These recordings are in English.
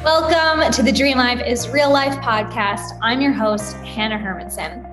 Welcome to the Dream Life is Real Life podcast. I'm your host, Hanna Hermanson.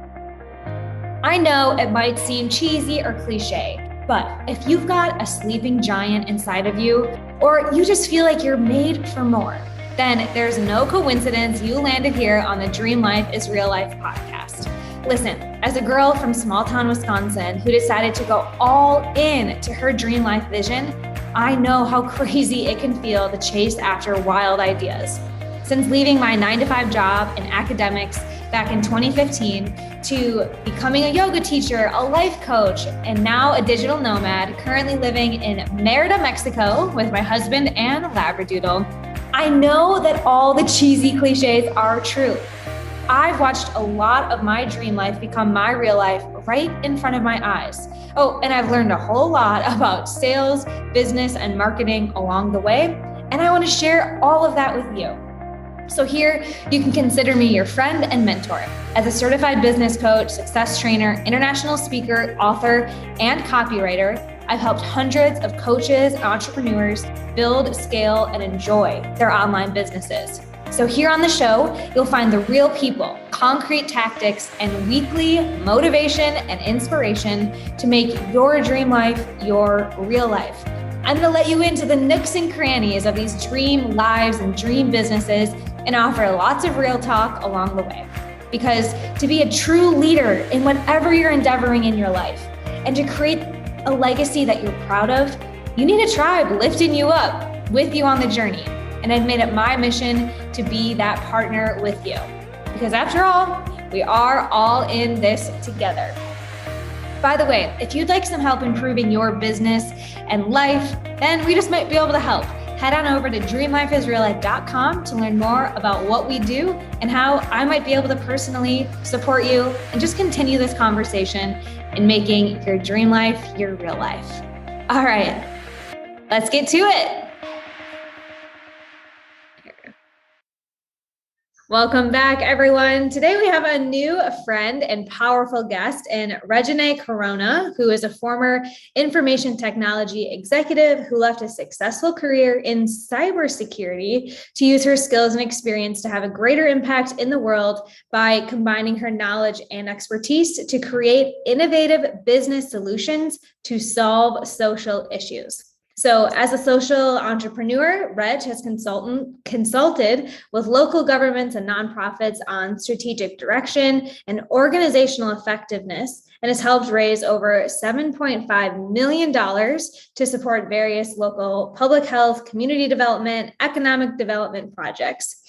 I know it might seem cheesy or cliche, but if you've got a sleeping giant inside of you, or you just feel like you're made for more, then there's no coincidence you landed here on the Dream Life is Real Life podcast. Listen, as a girl from small town Wisconsin who decided to go all in to her dream life vision, I know how crazy it can feel to chase after wild ideas. Since leaving my 9-to-5 job in academics back in 2015 to becoming a yoga teacher, a life coach, and now a digital nomad, currently living in Merida, Mexico with my husband and Labradoodle, I know that all the cheesy cliches are true. I've watched a lot of my dream life become my real life right in front of my eyes. Oh, and I've learned a whole lot about sales, business, and marketing along the way, and I want to share all of that with you. So here, you can consider me your friend and mentor. As a certified business coach, success trainer, international speaker, author, and copywriter, I've helped hundreds of coaches and entrepreneurs build, scale, and enjoy their online businesses. So here on the show, you'll find the real people, concrete tactics, and weekly motivation and inspiration to make your dream life your real life. I'm going to let you into the nooks and crannies of these dream lives and dream businesses and offer lots of real talk along the way. Because to be a true leader in whatever you're endeavoring in your life and to create a legacy that you're proud of, you need a tribe lifting you up with you on the journey. And I've made it my mission to be that partner with you. Because after all, we are all in this together. By the way, if you'd like some help improving your business and life, then we just might be able to help. Head on over to dreamlifeisreallife.com to learn more about what we do and how I might be able to personally support you and just continue this conversation in making your dream life your real life. All right, let's get to it. Welcome back, everyone. Today we have a new friend and powerful guest in Regeanie, who is a former information technology executive who left a successful career in cybersecurity to use her skills and experience to have a greater impact in the world by combining her knowledge and expertise to create innovative business solutions to solve social issues. So as a social entrepreneur, Reg has consulted with local governments and nonprofits on strategic direction and organizational effectiveness, and has helped raise over $7.5 million to support various local public health, community development, economic development projects.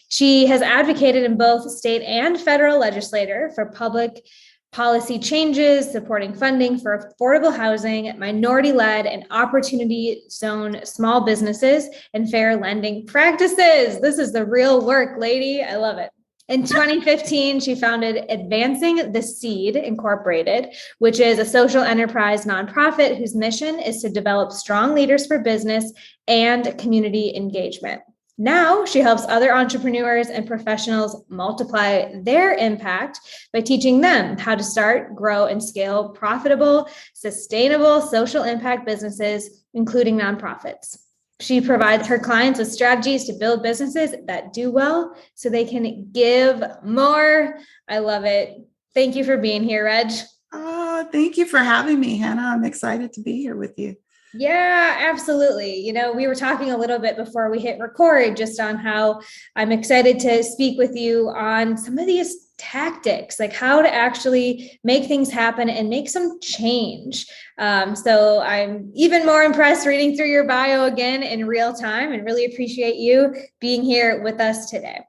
She has advocated in both state and federal legislature for public policy changes, supporting funding for affordable housing, minority-led and opportunity zone small businesses, and fair lending practices. This is the real work, lady. I love it. In 2015, she founded Advancing the Seed Incorporated, which is a social enterprise nonprofit whose mission is to develop strong leaders for business and community engagement. Now she helps other entrepreneurs and professionals multiply their impact by teaching them how to start, grow, and scale profitable, sustainable social impact businesses, including nonprofits. She provides her clients with strategies to build businesses that do well so they can give more. I love it. Thank you for being here, Reg. Oh, thank you for having me, Hannah. I'm excited to be here with you. Yeah, absolutely. You know, we were talking a little bit before we hit record just on how I'm excited to speak with you on some of these tactics, like how to actually make things happen and make some change. So I'm even more impressed reading through your bio again in real time and really appreciate you being here with us today.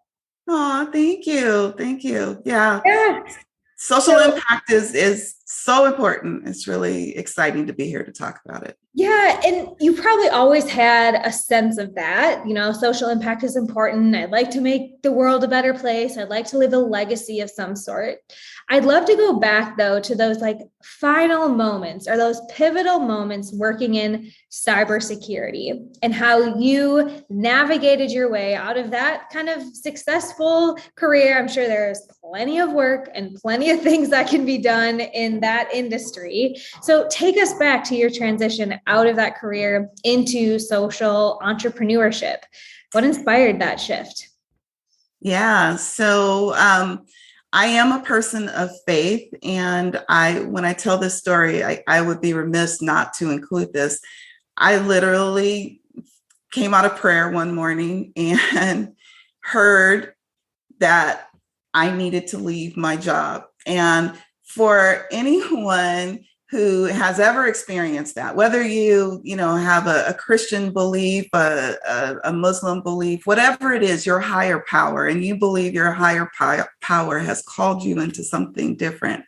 Oh, thank you. Thank you. Yeah. Social impact is so important. It's really exciting to be here to talk about it. Yeah. And you probably always had a sense of that, you know, social impact is important. I'd like to make the world a better place. I'd like to leave a legacy of some sort. I'd love to go back though to those like final moments or those pivotal moments working in cybersecurity and how you navigated your way out of that kind of successful career. I'm sure there's plenty of work and plenty of things that can be done in that industry. So take us back to your transition out of that career into social entrepreneurship. What inspired that shift? Yeah. So I am a person of faith. And when I tell this story, I would be remiss not to include this. I literally came out of prayer one morning and heard that I needed to leave my job. And for anyone who has ever experienced that, whether you have a Christian belief, a Muslim belief, whatever it is, your higher power, and you believe your higher power has called you into something different,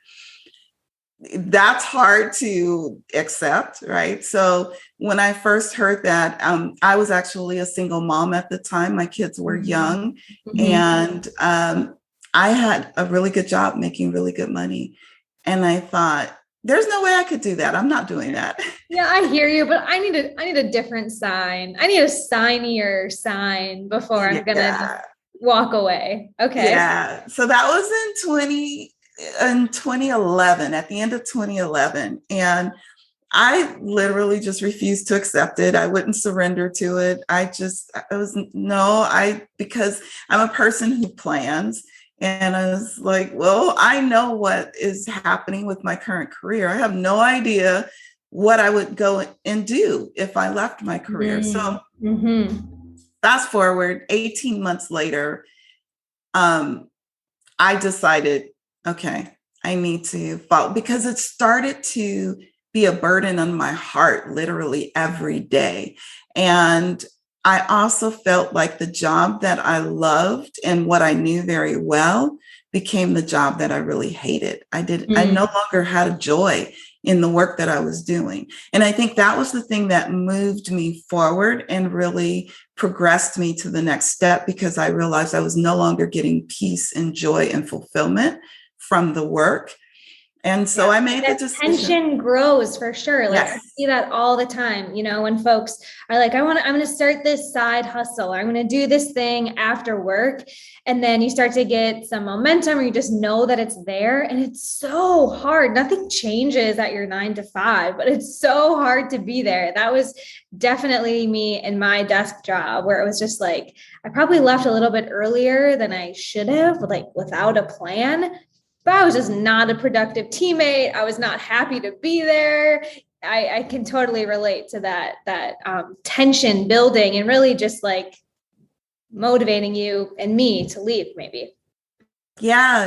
that's hard to accept, right? So when I first heard that, I was actually a single mom at the time. My kids were young, and I had a really good job making really good money. And I thought, there's no way I could do that. I'm not doing that. Yeah, I hear you, but I need a different sign. I need a signier sign before I'm gonna walk away. Okay. Yeah. So that was in 2011, at the end of 2011. And I literally just refused to accept it. I wouldn't surrender to it. Because I'm a person who plans. And I was like, well, I know what is happening with my current career. I have no idea what I would go and do if I left my career. So fast forward 18 months later, I decided, okay, I need to follow, because it started to be a burden on my heart literally every day. And I also felt like the job that I loved and what I knew very well became the job that I really hated. I no longer had a joy in the work that I was doing. And I think that was the thing that moved me forward and really progressed me to the next step, because I realized I was no longer getting peace and joy and fulfillment from the work. And so I made the decision. Tension grows for sure. Like I see that all the time, when folks are like, I'm going to start this side hustle, or I'm going to do this thing after work. And then you start to get some momentum, or you just know that it's there. And it's so hard. Nothing changes at your 9 to 5, but it's so hard to be there. That was definitely me in my desk job, where it was just like, I probably left a little bit earlier than I should have, like without a plan. But I was just not a productive teammate. I was not happy to be there. I can totally relate to that tension building and really just like motivating you and me to leave maybe. Yeah.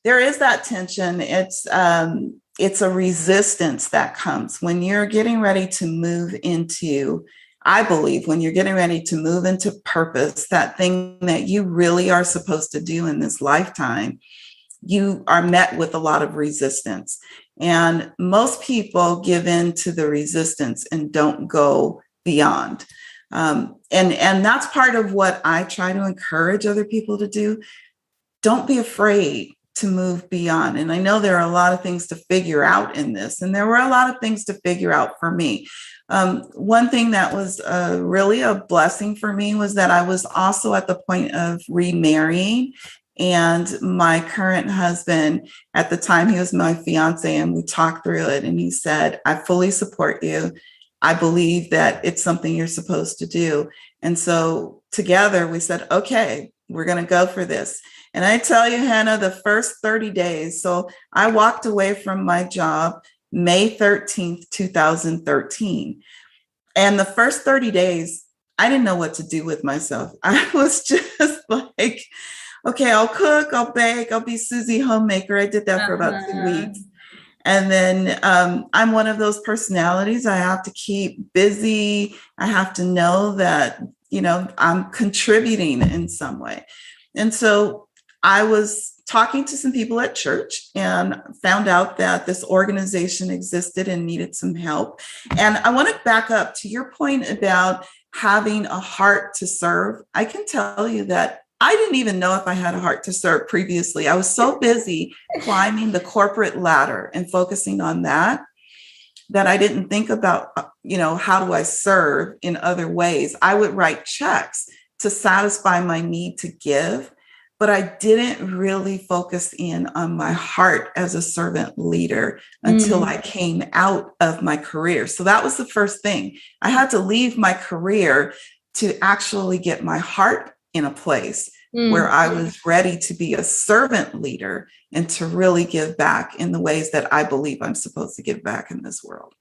There is that tension. It's a resistance that comes when you're getting ready to move into, I believe, when you're getting ready to move into purpose, that thing that you really are supposed to do in this lifetime. You are met with a lot of resistance, and most people give in to the resistance and don't go beyond. And that's part of what I try to encourage other people to do. Don't be afraid to move beyond. And I know there are a lot of things to figure out in this, and there were a lot of things to figure out for me. One thing that was really a blessing for me was that I was also at the point of remarrying. And my current husband, at the time, he was my fiance, and we talked through it. And he said, I fully support you. I believe that it's something you're supposed to do. And so together we said, okay, we're going to go for this. And I tell you, Hanna, the first 30 days, so I walked away from my job May 13th, 2013. And the first 30 days, I didn't know what to do with myself. I was just like, okay, I'll cook, I'll bake, I'll be Susie homemaker. I did that for about 2 weeks. And then I'm one of those personalities. I have to keep busy. I have to know that, I'm contributing in some way. And so I was talking to some people at church and found out that this organization existed and needed some help. And I want to back up to your point about having a heart to serve. I can tell you that I didn't even know if I had a heart to serve previously. I was so busy climbing the corporate ladder and focusing on that I didn't think about, how do I serve in other ways? I would write checks to satisfy my need to give, but I didn't really focus in on my heart as a servant leader until I came out of my career. So that was the first thing. I had to leave my career to actually get my heart in a place where I was ready to be a servant leader and to really give back in the ways that I believe I'm supposed to give back in this world.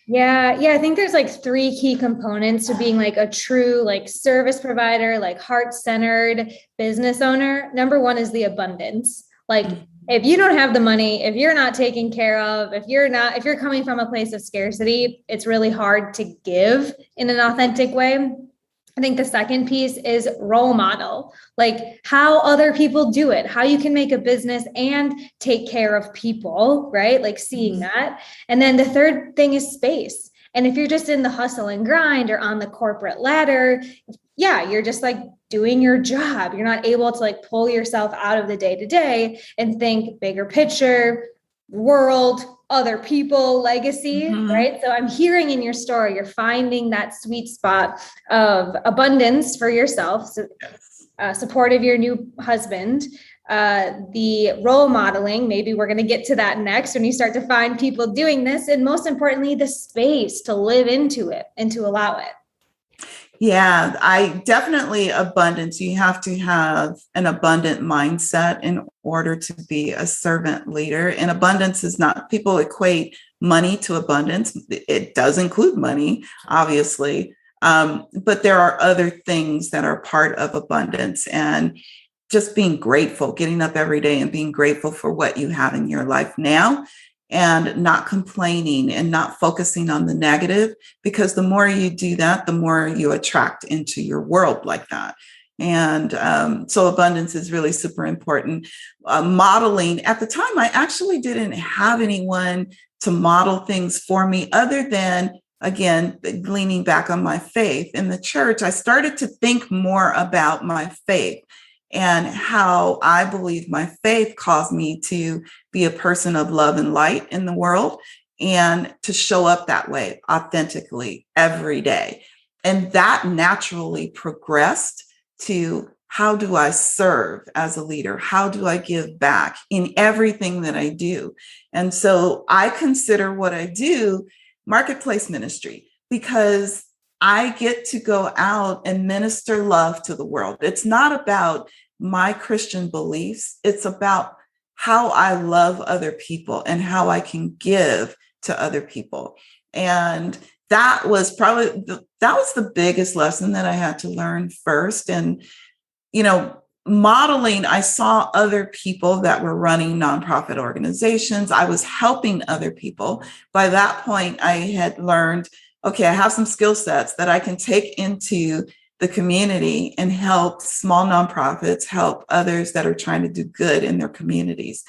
Yeah. I think there's like three key components to being like a true like service provider, like heart-centered business owner. Number one is the abundance. Like if you don't have the money, if you're not taken care of, if you're coming from a place of scarcity, it's really hard to give in an authentic way. I think the second piece is role model, like how other people do it, how you can make a business and take care of people, right? Like seeing that. And then the third thing is space. And if you're just in the hustle and grind or on the corporate ladder, yeah, you're just like doing your job. You're not able to like pull yourself out of the day to day and think bigger picture, world, other people, legacy, right? So I'm hearing in your story, you're finding that sweet spot of abundance for yourself, so, support of your new husband, the role modeling, maybe we're going to get to that next when you start to find people doing this, and most importantly, the space to live into it and to allow it. Yeah, I definitely abundance. You have to have an abundant mindset in order to be a servant leader. And abundance is not, people equate money to abundance. It does include money, obviously. But there are other things that are part of abundance, and just being grateful, getting up every day and being grateful for what you have in your life now, and not complaining and not focusing on the negative, because the more you do that, the more you attract into your world like that. And so abundance is really super important. Modeling, at the time, I actually didn't have anyone to model things for me other than, again, leaning back on my faith. In the church, I started to think more about my faith and how I believe my faith caused me to be a person of love and light in the world, and to show up that way authentically every day. And that naturally progressed to, how do I serve as a leader? How do I give back in everything that I do? And so I consider what I do marketplace ministry, because I get to go out and minister love to the world. It's not about my Christian beliefs. It's about how I love other people and how I can give to other people. And that was probably the biggest lesson that I had to learn first. And, modeling, I saw other people that were running nonprofit organizations. I was helping other people. By that point, I had learned, okay, I have some skill sets that I can take into the community and help small nonprofits, help others that are trying to do good in their communities.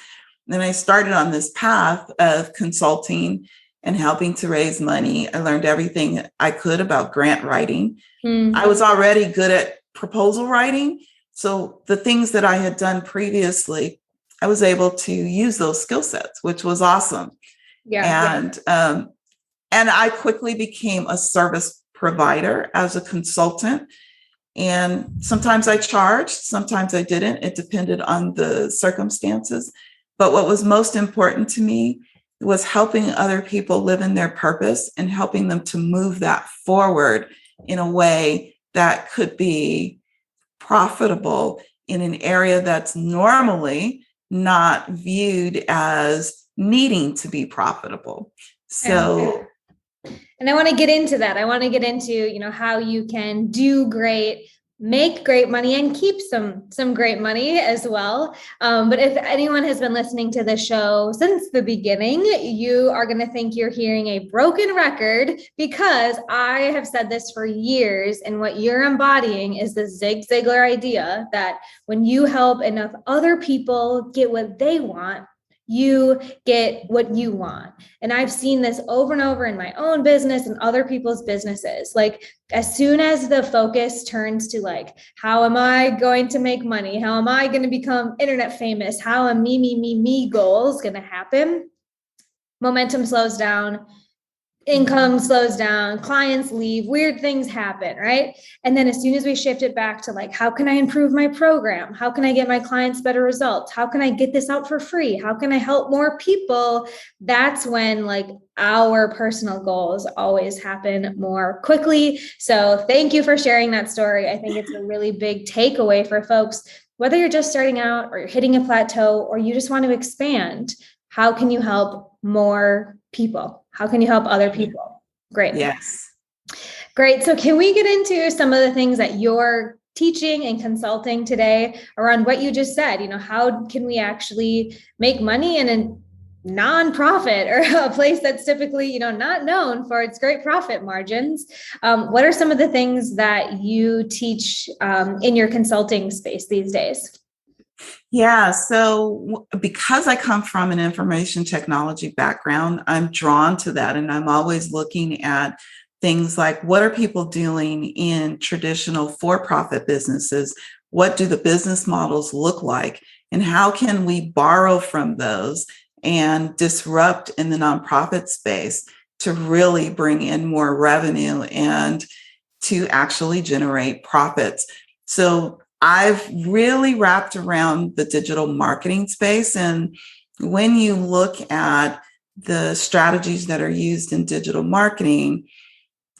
And then I started on this path of consulting and helping to raise money. I learned everything I could about grant writing. I was already good at proposal writing. So the things that I had done previously, I was able to use those skill sets, which was awesome. And I quickly became a service provider as a consultant. And sometimes I charged, sometimes I didn't. It depended on the circumstances. But what was most important to me was helping other people live in their purpose and helping them to move that forward in a way that could be profitable in an area that's normally not viewed as needing to be profitable. So, and I want to get into that. I want to get into, how you can do great, make great money, and keep some great money as well. But if anyone has been listening to the show since the beginning, you are going to think you're hearing a broken record, because I have said this for years. And what you're embodying is the Zig Ziglar idea that when you help enough other people get what they want, you get what you want. And I've seen this over and over in my own business and other people's businesses. Like, as soon as the focus turns to like, how am I going to make money? How am I going to become internet famous? How are me goals going to happen? Momentum slows down. income slows down, clients leave, weird things happen, right? And then as soon as we shift it back to like, how can I improve my program? How can I get my clients better results? How can I get this out for free? How can I help more people? That's when like our personal goals always happen more quickly. So thank you for sharing that story. I think it's a really big takeaway for folks, whether you're just starting out or you're hitting a plateau or you just want to expand. How can you help more people? How can you help other people? Great. Yes. Great. So can we get into some of the things that you're teaching and consulting today around what you just said? How can we actually make money in a nonprofit or a place that's typically, not known for its great profit margins? What are some of the things that you teach in your consulting space these days? Yeah. So because I come from an information technology background, I'm drawn to that. And I'm always looking at things like, what are people doing in traditional for-profit businesses? What do the business models look like? And how can we borrow from those and disrupt in the nonprofit space to really bring in more revenue and to actually generate profits? So I've really wrapped around the digital marketing space. And when you look at the strategies that are used in digital marketing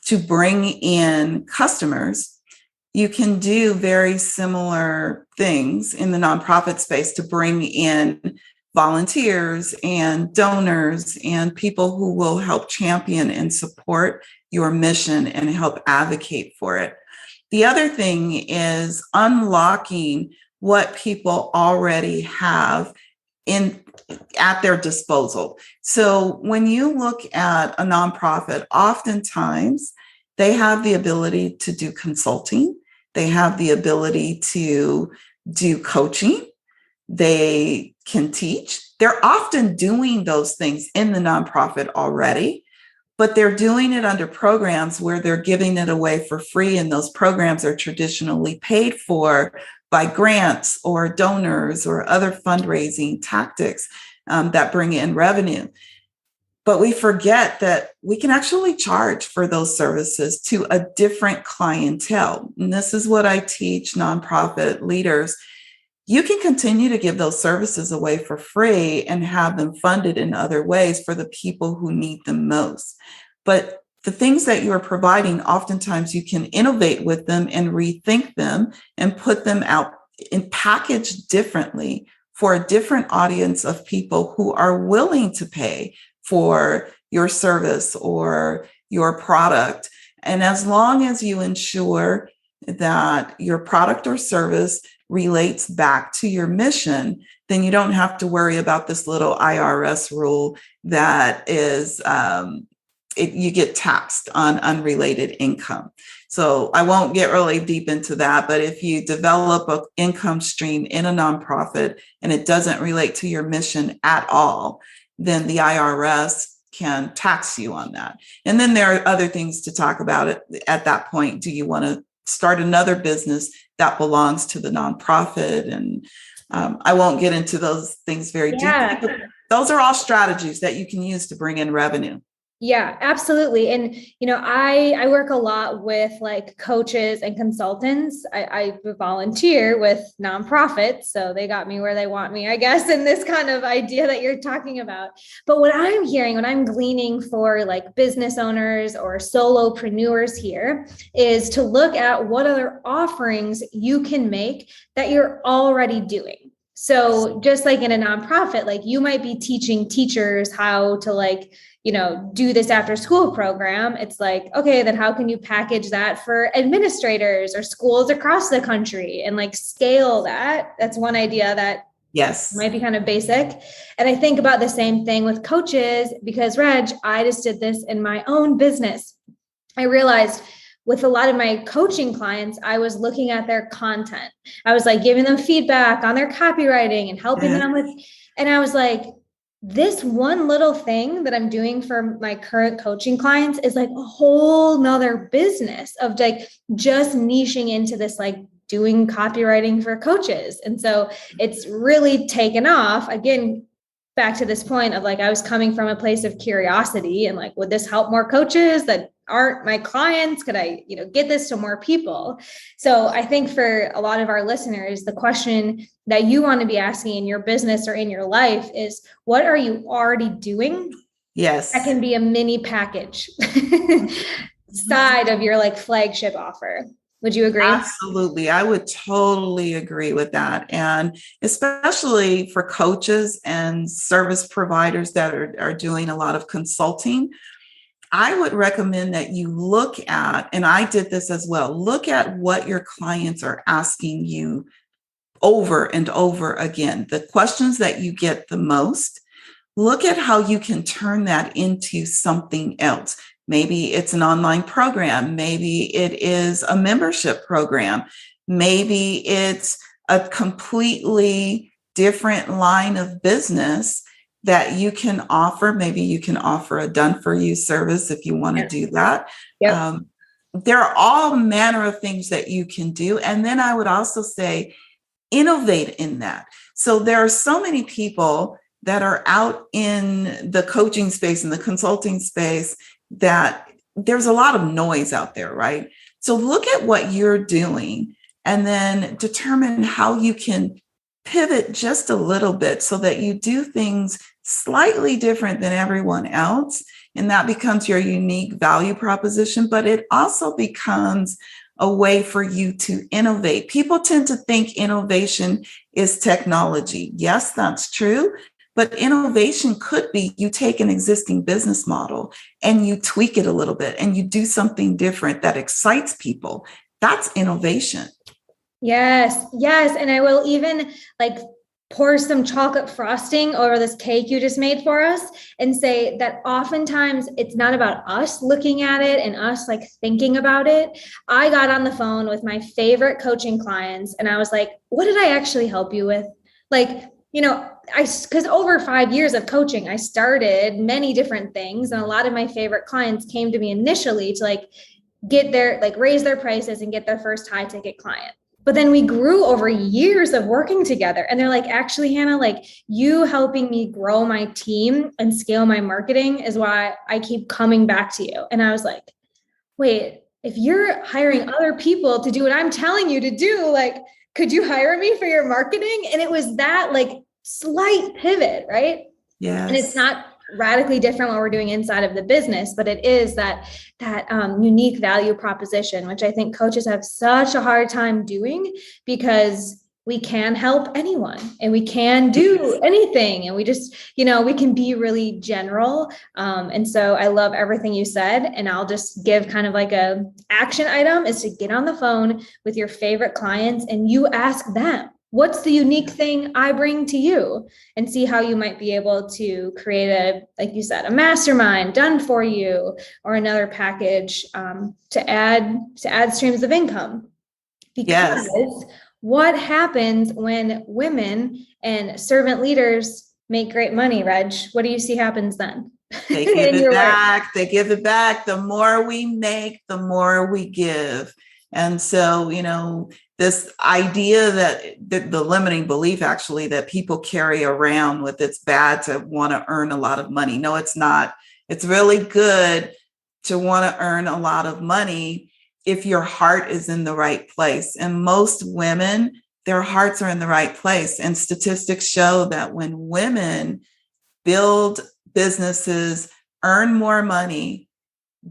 to bring in customers, you can do very similar things in the nonprofit space to bring in volunteers and donors and people who will help champion and support your mission and help advocate for it. The other thing is unlocking what people already have at their disposal. So when you look at a nonprofit, oftentimes they have the ability to do consulting. They have the ability to do coaching. They can teach. They're often doing those things in the nonprofit already, but they're doing it under programs where they're giving it away for free. And those programs are traditionally paid for by grants or donors or other fundraising tactics that bring in revenue. But we forget that we can actually charge for those services to a different clientele. And this is what I teach nonprofit leaders. You can continue to give those services away for free and have them funded in other ways for the people who need them most. But the things that you are providing, oftentimes you can innovate with them and rethink them and put them out and package differently for a different audience of people who are willing to pay for your service or your product. And as long as you ensure that your product or service relates back to your mission, then you don't have to worry about this little IRS rule that is, you get taxed on unrelated income. So I won't get really deep into that, but if you develop an income stream in a nonprofit and it doesn't relate to your mission at all, then the IRS can tax you on that. And then there are other things to talk about it at that point. Do you want to start another business that belongs to the nonprofit? And I won't get into those things very deeply, but those are all strategies that you can use to bring in revenue. Yeah, absolutely. And, I work a lot with like coaches and consultants. I volunteer with nonprofits. So they got me where they want me, I guess, in this kind of idea that you're talking about. But what I'm hearing, when I'm gleaning for like business owners or solopreneurs here, is to look at what other offerings you can make that you're already doing. So just like in a nonprofit, like you might be teaching teachers how to do this after school program. It's like, okay, then how can you package that for administrators or schools across the country and like scale that? That's one idea that might be kind of basic. And I think about the same thing with coaches because Reg, I just did this in my own business. I realized with a lot of my coaching clients, I was looking at their content. I was like giving them feedback on their copywriting and helping them with, and I was like, this one little thing that I'm doing for my current coaching clients is like a whole nother business of like just niching into this, like doing copywriting for coaches. And so it's really taken off again, back to this point of like, I was coming from a place of curiosity and like, would this help more coaches that aren't my clients? Could I, get this to more people? So I think for a lot of our listeners, the question that you want to be asking in your business or in your life is, what are you already doing? Yes. That can be a mini package side of your like flagship offer. Would you agree? Absolutely. I would totally agree with that. And especially for coaches and service providers that are doing a lot of consulting, I would recommend that you look at, and I did this as well, look at what your clients are asking you over and over again, the questions that you get the most. Look at how you can turn that into something else. Maybe it's an online program. Maybe it is a membership program. Maybe it's a completely different line of business that you can offer. Maybe you can offer a done for you service if you want to do that. Yep. There are all manner of things that you can do. And then I would also say, innovate in that. So there are so many people that are out in the coaching space and the consulting space that there's a lot of noise out there, right? So look at what you're doing and then determine how you can pivot just a little bit so that you do things slightly different than everyone else. And that becomes your unique value proposition, but it also becomes a way for you to innovate. People tend to think innovation is technology. Yes, that's true. But innovation could be you take an existing business model and you tweak it a little bit and you do something different that excites people. That's innovation. Yes. Yes. And I will even like pour some chocolate frosting over this cake you just made for us and say that oftentimes it's not about us looking at it and us like thinking about it. I got on the phone with my favorite coaching clients and I was like, what did I actually help you with? Like, because over 5 years of coaching, I started many different things. And a lot of my favorite clients came to me initially to like get their, like raise their prices and get their first high ticket client. But then we grew over years of working together. And they're like, actually, Hanna, like you helping me grow my team and scale my marketing is why I keep coming back to you. And I was like, wait, if you're hiring other people to do what I'm telling you to do, like, could you hire me for your marketing? And it was that like slight pivot, right? Yes. And it's not radically different what we're doing inside of the business, but it is that unique value proposition, which I think coaches have such a hard time doing because we can help anyone and we can do anything. And we just, we can be really general. And so I love everything you said. And I'll just give kind of like a action item is to get on the phone with your favorite clients and you ask them, what's the unique thing I bring to you, and see how you might be able to create like you said, a mastermind done for you or another package to add streams of income. Because what happens when women and servant leaders make great money, Reg? What do you see happens then? They give it back. They give it back. The more we make, the more we give. And so, this idea that the limiting belief actually that people carry around with it's bad to want to earn a lot of money. No, it's not. It's really good to want to earn a lot of money if your heart is in the right place. And most women, their hearts are in the right place. And statistics show that when women build businesses, earn more money,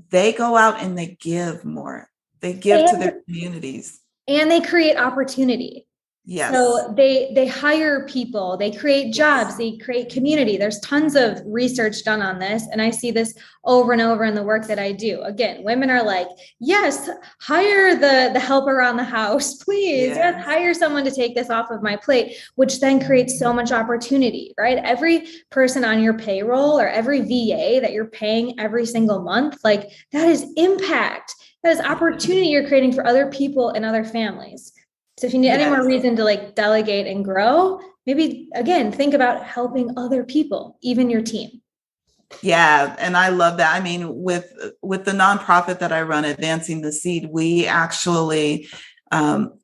they go out and they give more. They give to their communities. And they create opportunity. Yes. So they hire people, they create jobs, they create community. There's tons of research done on this. And I see this over and over in the work that I do. Again, women are like, yes, hire the help around the house, please. Yes, hire someone to take this off of my plate, which then creates so much opportunity, right? Every person on your payroll or every VA that you're paying every single month, like that is impact. That is opportunity you're creating for other people and other families. So if you need any more reason to like delegate and grow, maybe again, think about helping other people, even your team. Yeah. And I love that. I mean, with the nonprofit that I run, Advancing the Seed, we actually,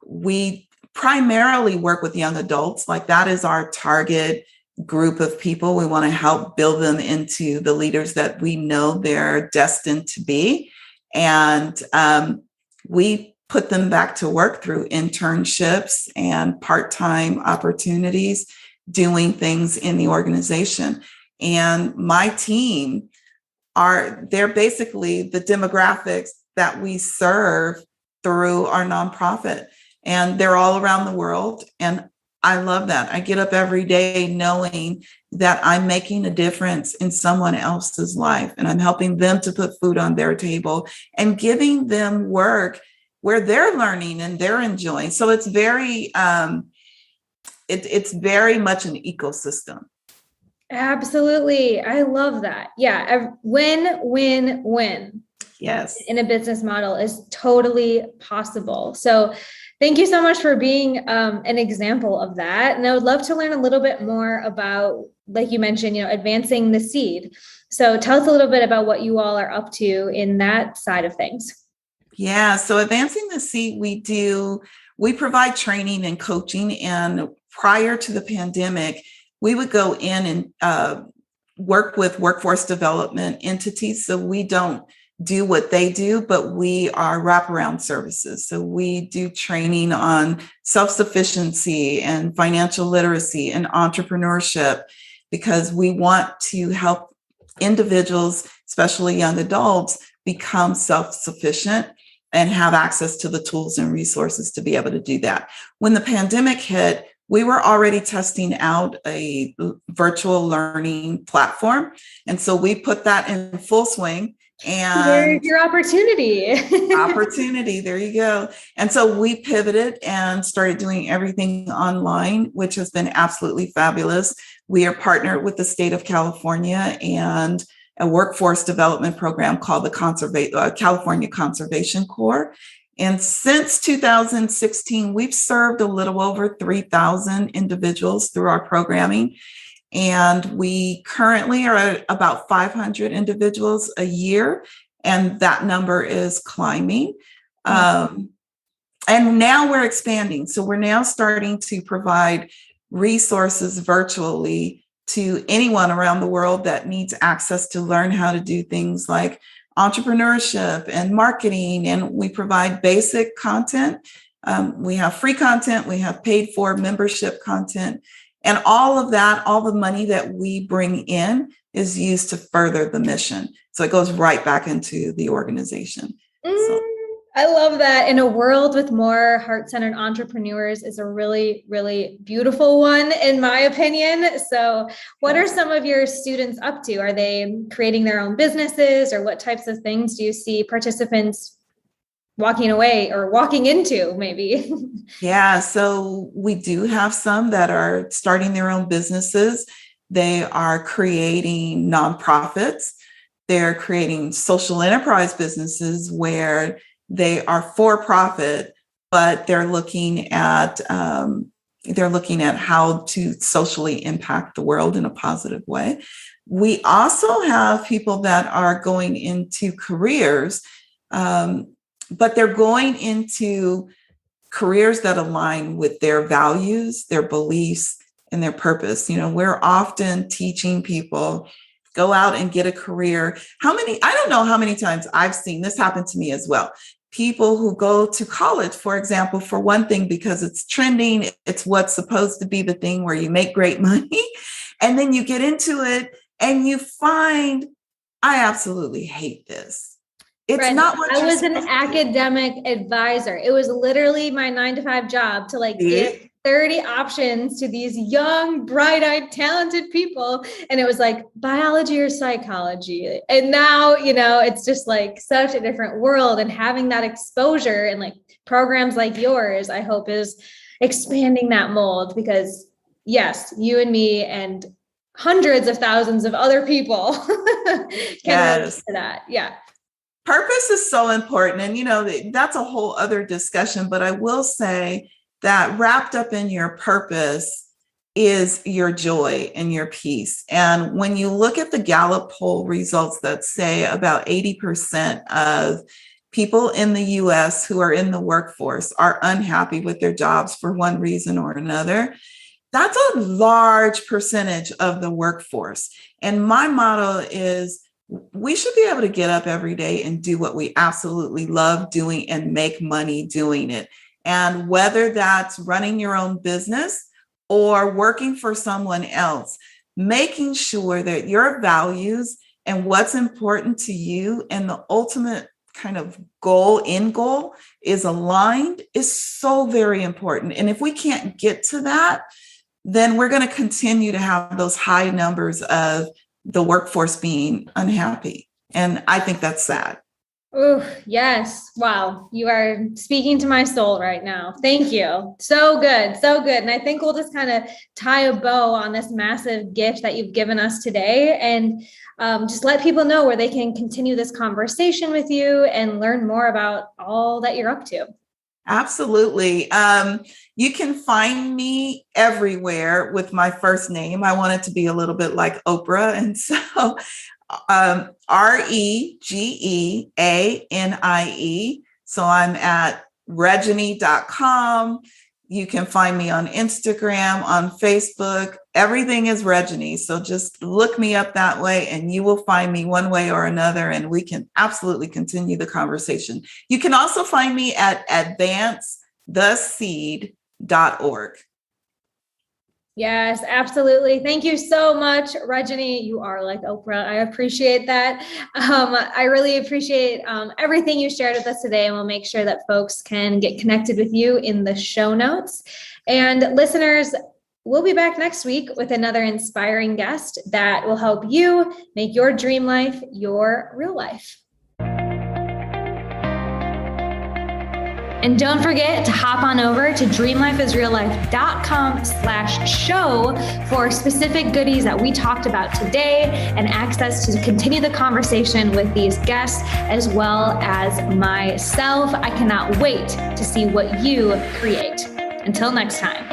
we primarily work with young adults. Like that is our target group of people. We want to help build them into the leaders that we know they're destined to be. And we put them back to work through internships and part-time opportunities, doing things in the organization. And my team they're basically the demographics that we serve through our nonprofit. And they're all around the world. And I love that. I get up every day knowing that I'm making a difference in someone else's life, and I'm helping them to put food on their table and giving them work where they're learning and they're enjoying. So it's it's very much an ecosystem. Absolutely. I love that. Yeah. Win, win, win. Yes. In a business model is totally possible. So thank you so much for being an example of that. And I would love to learn a little bit more about, like you mentioned, advancing the seed. So tell us a little bit about what you all are up to in that side of things. Yeah. So advancing the seed, we provide training and coaching. And prior to the pandemic, we would go in and work with workforce development entities. So we don't do what they do, but we are wraparound services. So we do training on self-sufficiency and financial literacy and entrepreneurship, because we want to help individuals, especially young adults, become self-sufficient and have access to the tools and resources to be able to do that. When the pandemic hit, we were already testing out a virtual learning platform. And so we put that in full swing. And there's your opportunity. There you go. And so we pivoted and started doing everything online, which has been absolutely fabulous. We are partnered with the state of California and a workforce development program called the California Conservation Corps. And since 2016, we've served a little over 3,000 individuals through our programming. And we currently are at about 500 individuals a year, and that number is climbing. And now we're expanding. So we're now starting to provide resources virtually to anyone around the world that needs access to learn how to do things like entrepreneurship and marketing. And we provide basic content. We have free content. We have paid for membership content. And all of that, all the money that we bring in is used to further the mission. So it goes right back into the organization. I love that. In a world with more heart-centered entrepreneurs is a really, really beautiful one, in my opinion. So what are some of your students up to? Are they creating their own businesses, or what types of things do you see participants walking away or walking into maybe? Yeah, so we do have some that are starting their own businesses. They are creating nonprofits. They're creating social enterprise businesses where they are for profit, but they're looking at how to socially impact the world in a positive way. We also have people that are going into careers, but they're going into careers that align with their values, their beliefs, and their purpose. We're often teaching people, go out and get a career. I don't know how many times I've seen this happen to me as well. People who go to college, for example, for one thing, because it's trending, it's what's supposed to be the thing where you make great money. And then you get into it and you find, I absolutely hate this. It's not what I was an academic advisor. It was literally my 9-to-5 job to give 30 options to these young, bright-eyed, talented people. And it was like biology or psychology. And now, it's just such a different world. And having that exposure and programs like yours, I hope is expanding that mold, because yes, you and me and hundreds of thousands of other people can relate to that. Yeah. Purpose is so important. And, that's a whole other discussion, but I will say that wrapped up in your purpose is your joy and your peace. And when you look at the Gallup poll results that say about 80% of people in the US who are in the workforce are unhappy with their jobs for one reason or another, that's a large percentage of the workforce. And my motto is we should be able to get up every day and do what we absolutely love doing and make money doing it. And whether that's running your own business or working for someone else, making sure that your values and what's important to you and the ultimate kind of end goal is aligned is so very important. And if we can't get to that, then we're going to continue to have those high numbers of the workforce being unhappy. And I think that's sad. Oh, yes. Wow. You are speaking to my soul right now. Thank you. So good. So good. And I think we'll just kind of tie a bow on this massive gift that you've given us today and just let people know where they can continue this conversation with you and learn more about all that you're up to. Absolutely. You can find me everywhere with my first name. I want it to be a little bit like Oprah. And so Regeanie. So I'm at Regeanie.com. You can find me on Instagram, on Facebook. Everything is Regeanie. So just look me up that way and you will find me one way or another, and we can absolutely continue the conversation. You can also find me at advancetheseed.org. Yes, absolutely. Thank you so much, Regeanie. You are like Oprah. I appreciate that. I really appreciate everything you shared with us today, and we'll make sure that folks can get connected with you in the show notes. And listeners, we'll be back next week with another inspiring guest that will help you make your dream life your real life. And don't forget to hop on over to dreamlifeisreallife.com/show for specific goodies that we talked about today and access to continue the conversation with these guests as well as myself. I cannot wait to see what you create. Until next time.